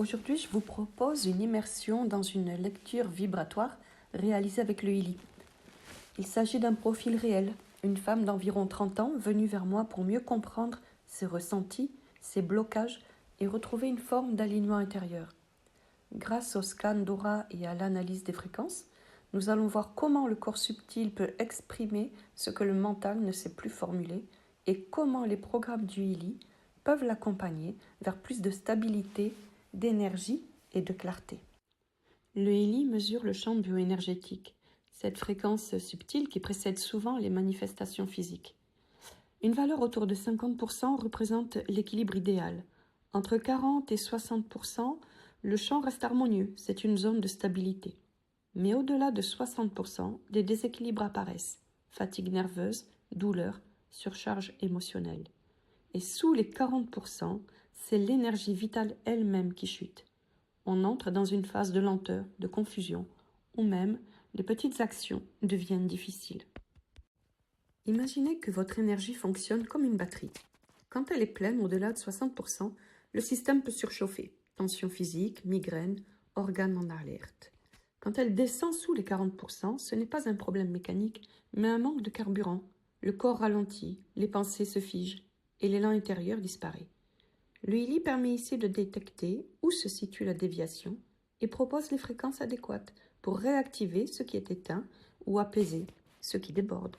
Aujourd'hui, je vous propose une immersion dans une lecture vibratoire réalisée avec le Healy. Il s'agit d'un profil réel, une femme d'environ 30 ans venue vers moi pour mieux comprendre ses ressentis, ses blocages et retrouver une forme d'alignement intérieur. Grâce au scan d'aura et à l'analyse des fréquences, nous allons voir comment le corps subtil peut exprimer ce que le mental ne sait plus formuler et comment les programmes du Healy peuvent l'accompagner vers plus de stabilité, d'énergie et de clarté. Le Healy mesure le champ bioénergétique, cette fréquence subtile qui précède souvent les manifestations physiques. Une valeur autour de 50% représente l'équilibre idéal. Entre 40 et 60%, le champ reste harmonieux, c'est une zone de stabilité. Mais au-delà de 60%, des déséquilibres apparaissent, fatigue nerveuse, douleur, surcharge émotionnelle. Et sous les 40%, c'est l'énergie vitale elle-même qui chute. On entre dans une phase de lenteur, de confusion, ou même les petites actions deviennent difficiles. Imaginez que votre énergie fonctionne comme une batterie. Quand elle est pleine, au-delà de 60%, le système peut surchauffer. Tension physique, migraine, organes en alerte. Quand elle descend sous les 40%, ce n'est pas un problème mécanique, mais un manque de carburant. Le corps ralentit, les pensées se figent et l'élan intérieur disparaît. Le Healy permet ici de détecter où se situe la déviation et propose les fréquences adéquates pour réactiver ce qui est éteint ou apaiser ce qui déborde.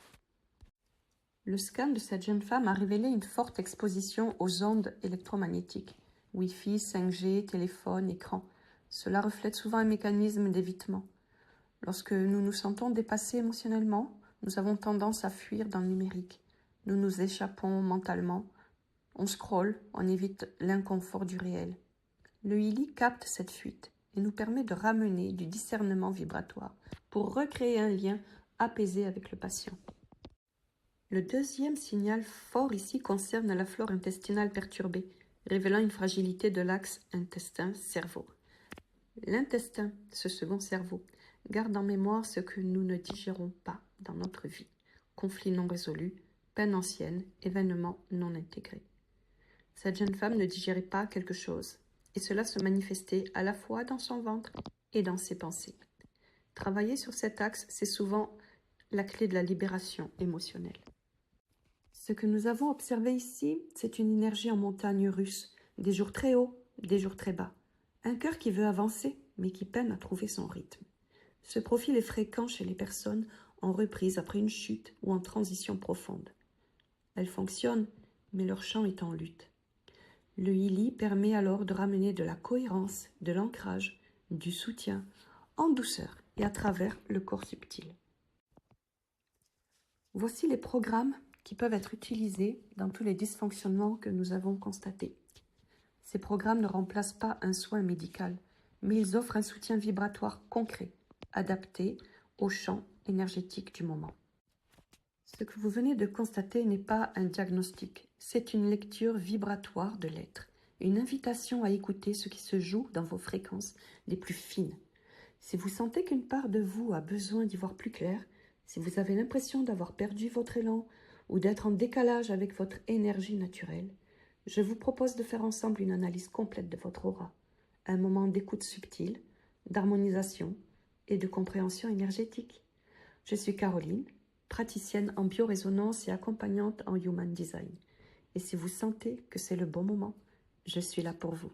Le scan de cette jeune femme a révélé une forte exposition aux ondes électromagnétiques, Wi-Fi, 5G, téléphone, écran. Cela reflète souvent un mécanisme d'évitement. Lorsque nous nous sentons dépassés émotionnellement, nous avons tendance à fuir dans le numérique. Nous nous échappons mentalement. On scrolle, on évite l'inconfort du réel. Le Healy capte cette fuite et nous permet de ramener du discernement vibratoire pour recréer un lien apaisé avec le patient. Le deuxième signal fort ici concerne la flore intestinale perturbée, révélant une fragilité de l'axe intestin-cerveau. L'intestin, ce second cerveau, garde en mémoire ce que nous ne digérons pas dans notre vie. Conflits non résolus, peines anciennes, événements non intégrés. Cette jeune femme ne digérait pas quelque chose, et cela se manifestait à la fois dans son ventre et dans ses pensées. Travailler sur cet axe, c'est souvent la clé de la libération émotionnelle. Ce que nous avons observé ici, c'est une énergie en montagne russe, des jours très hauts, des jours très bas. Un cœur qui veut avancer, mais qui peine à trouver son rythme. Ce profil est fréquent chez les personnes en reprise après une chute ou en transition profonde. Elles fonctionnent, mais leur champ est en lutte. Le Healy permet alors de ramener de la cohérence, de l'ancrage, du soutien, en douceur et à travers le corps subtil. Voici les programmes qui peuvent être utilisés dans tous les dysfonctionnements que nous avons constatés. Ces programmes ne remplacent pas un soin médical, mais ils offrent un soutien vibratoire concret, adapté au champ énergétique du moment. Ce que vous venez de constater n'est pas un diagnostic, c'est une lecture vibratoire de l'être, une invitation à écouter ce qui se joue dans vos fréquences les plus fines. Si vous sentez qu'une part de vous a besoin d'y voir plus clair, si vous avez l'impression d'avoir perdu votre élan ou d'être en décalage avec votre énergie naturelle, je vous propose de faire ensemble une analyse complète de votre aura, un moment d'écoute subtile, d'harmonisation et de compréhension énergétique. Je suis Caroline, praticienne en biorésonance et accompagnante en Human Design. Et si vous sentez que c'est le bon moment, je suis là pour vous.